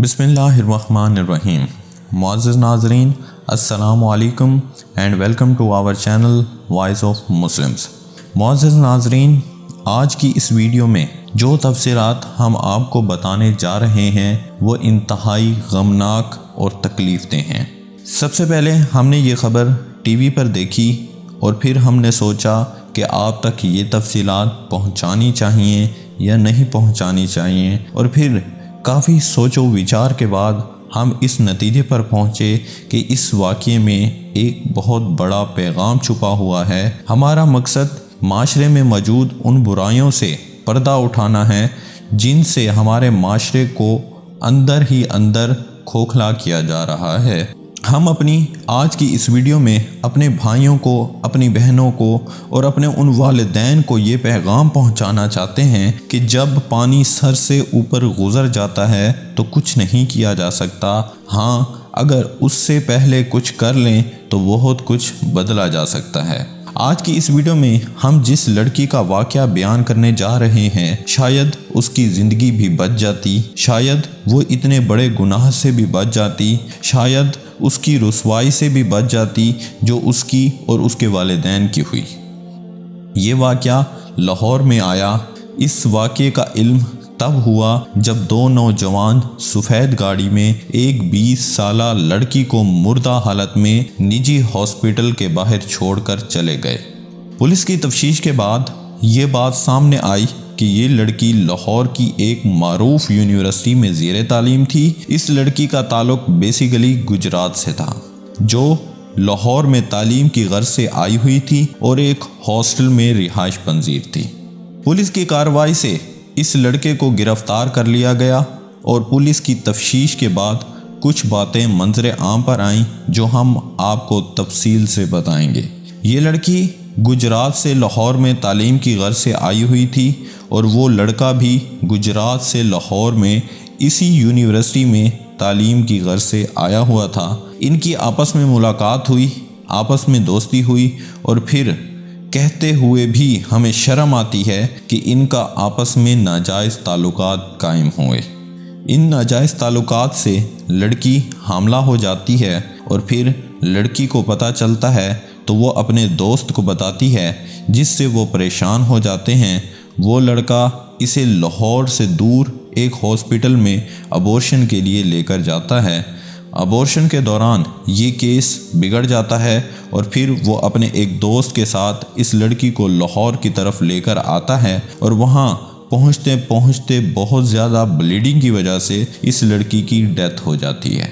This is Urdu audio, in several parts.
بسم اللہ الرحمن الرحیم۔ معزز ناظرین، السلام علیکم and welcome to our channel voice of Muslims. معزز ناظرین، آج کی اس ویڈیو میں جو تفسیرات ہم آپ کو بتانے جا رہے ہیں وہ انتہائی غمناک اور تکلیف دہ ہیں۔ سب سے پہلے ہم نے یہ خبر ٹی وی پر دیکھی اور پھر ہم نے سوچا کہ آپ تک یہ تفصیلات پہنچانی چاہیے یا نہیں پہنچانی چاہیے، اور پھر کافی سوچ و وچار کے بعد ہم اس نتیجے پر پہنچے کہ اس واقعے میں ایک بہت بڑا پیغام چھپا ہوا ہے۔ ہمارا مقصد معاشرے میں موجود ان برائیوں سے پردہ اٹھانا ہے جن سے ہمارے معاشرے کو اندر ہی اندر کھوکھلا کیا جا رہا ہے۔ ہم اپنی آج کی اس ویڈیو میں اپنے بھائیوں کو، اپنی بہنوں کو اور اپنے ان والدین کو یہ پیغام پہنچانا چاہتے ہیں کہ جب پانی سر سے اوپر گزر جاتا ہے تو کچھ نہیں کیا جا سکتا، ہاں اگر اس سے پہلے کچھ کر لیں تو بہت کچھ بدلا جا سکتا ہے۔ آج کی اس ویڈیو میں ہم جس لڑکی کا واقعہ بیان کرنے جا رہے ہیں، شاید اس کی زندگی بھی بچ جاتی، شاید وہ اتنے بڑے گناہ سے بھی بچ جاتی، شاید اس کی رسوائی سے بھی بچ جاتی جو اس کی اور اس کے والدین کی ہوئی۔ یہ واقعہ لاہور میں آیا۔ اس واقعے کا علم تب ہوا جب دو نوجوان سفید گاڑی میں ایک 20 سالہ لڑکی کو مردہ حالت میں نجی ہاسپٹل کے باہر چھوڑ کر چلے گئے۔ پولیس کی تفتیش کے بعد یہ بات سامنے آئی کہ یہ لڑکی لاہور کی ایک معروف یونیورسٹی میں زیر تعلیم تھی۔ اس لڑکی کا تعلق بیسیکلی گجرات سے تھا، جو لاہور میں تعلیم کی غرض سے آئی ہوئی تھی اور ایک ہاسٹل میں رہائش پذیر تھی۔ پولیس کی کارروائی سے اس لڑکے کو گرفتار کر لیا گیا اور پولیس کی تفتیش کے بعد کچھ باتیں منظر عام پر آئیں جو ہم آپ کو تفصیل سے بتائیں گے۔ یہ لڑکی گجرات سے لاہور میں تعلیم کی غرض سے آئی ہوئی تھی اور وہ لڑکا بھی گجرات سے لاہور میں اسی یونیورسٹی میں تعلیم کی غرض سے آیا ہوا تھا۔ ان کی آپس میں ملاقات ہوئی، آپس میں دوستی ہوئی، اور پھر کہتے ہوئے بھی ہمیں شرم آتی ہے کہ ان کا آپس میں ناجائز تعلقات قائم ہوئے۔ ان ناجائز تعلقات سے لڑکی حاملہ ہو جاتی ہے اور پھر لڑکی کو پتہ چلتا ہے تو وہ اپنے دوست کو بتاتی ہے، جس سے وہ پریشان ہو جاتے ہیں۔ وہ لڑکا اسے لاہور سے دور ایک ہاسپٹل میں ابورشن کے لیے لے کر جاتا ہے۔ ابورشن کے دوران یہ کیس بگڑ جاتا ہے اور پھر وہ اپنے ایک دوست کے ساتھ اس لڑکی کو لاہور کی طرف لے کر آتا ہے، اور وہاں پہنچتے پہنچتے بہت زیادہ بلیڈنگ کی وجہ سے اس لڑکی کی ڈیتھ ہو جاتی ہے۔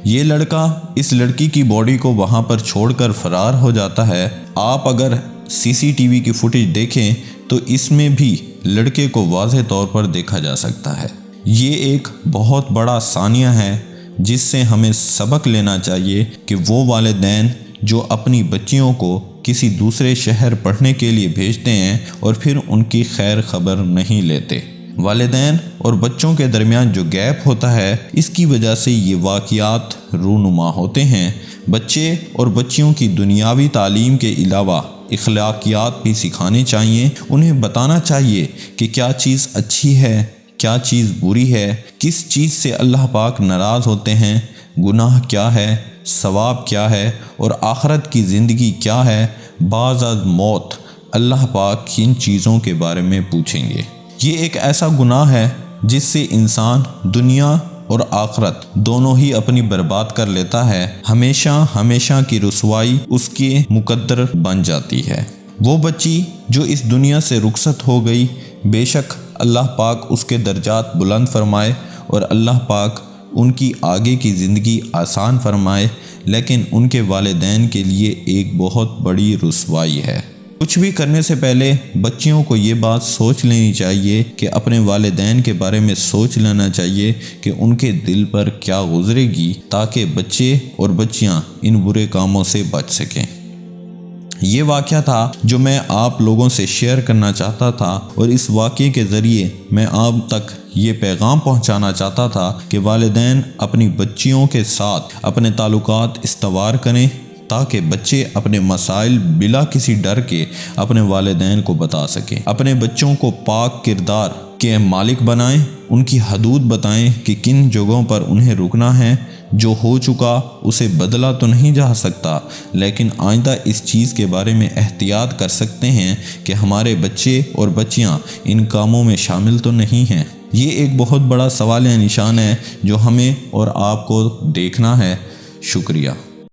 یہ لڑکا اس لڑکی کی باڈی کو وہاں پر چھوڑ کر فرار ہو جاتا ہے۔ آپ اگر سی سی ٹی وی کی فوٹیج دیکھیں تو اس میں بھی لڑکے کو واضح طور پر دیکھا جا سکتا ہے۔ یہ ایک بہت بڑا ثانیہ ہے جس سے ہمیں سبق لینا چاہیے کہ وہ والدین جو اپنی بچیوں کو کسی دوسرے شہر پڑھنے کے لیے بھیجتے ہیں اور پھر ان کی خیر خبر نہیں لیتے۔ والدین اور بچوں کے درمیان جو گیپ ہوتا ہے، اس کی وجہ سے یہ واقعات رونما ہوتے ہیں۔ بچے اور بچیوں کی دنیاوی تعلیم کے علاوہ اخلاقیات بھی سکھانے چاہیے۔ انہیں بتانا چاہیے کہ کیا چیز اچھی ہے، کیا چیز بری ہے، کس چیز سے اللہ پاک ناراض ہوتے ہیں، گناہ کیا ہے، ثواب کیا ہے، اور آخرت کی زندگی کیا ہے۔ بعد از موت اللہ پاک کن چیزوں کے بارے میں پوچھیں گے۔ یہ ایک ایسا گناہ ہے جس سے انسان دنیا اور آخرت دونوں ہی اپنی برباد کر لیتا ہے۔ ہمیشہ ہمیشہ کی رسوائی اس کے مقدر بن جاتی ہے۔ وہ بچی جو اس دنیا سے رخصت ہو گئی، بے شک اللہ پاک اس کے درجات بلند فرمائے اور اللہ پاک ان کی آگے کی زندگی آسان فرمائے، لیکن ان کے والدین کے لیے ایک بہت بڑی رسوائی ہے۔ کچھ بھی کرنے سے پہلے بچیوں کو یہ بات سوچ لینی چاہیے کہ اپنے والدین کے بارے میں سوچ لینا چاہیے کہ ان کے دل پر کیا گزرے گی، تاکہ بچے اور بچیاں ان برے کاموں سے بچ سکیں۔ یہ واقعہ تھا جو میں آپ لوگوں سے شیئر کرنا چاہتا تھا، اور اس واقعے کے ذریعے میں آپ تک یہ پیغام پہنچانا چاہتا تھا کہ والدین اپنی بچیوں کے ساتھ اپنے تعلقات استوار کریں تاکہ بچے اپنے مسائل بلا کسی ڈر کے اپنے والدین کو بتا سکیں۔ اپنے بچوں کو پاک کردار کے مالک بنائیں، ان کی حدود بتائیں کہ کن جگہوں پر انہیں رکنا ہے۔ جو ہو چکا اسے بدلا تو نہیں جا سکتا، لیکن آئندہ اس چیز کے بارے میں احتیاط کر سکتے ہیں کہ ہمارے بچے اور بچیاں ان کاموں میں شامل تو نہیں ہیں۔ یہ ایک بہت بڑا سوال نشان ہے جو ہمیں اور آپ کو دیکھنا ہے۔ شکریہ۔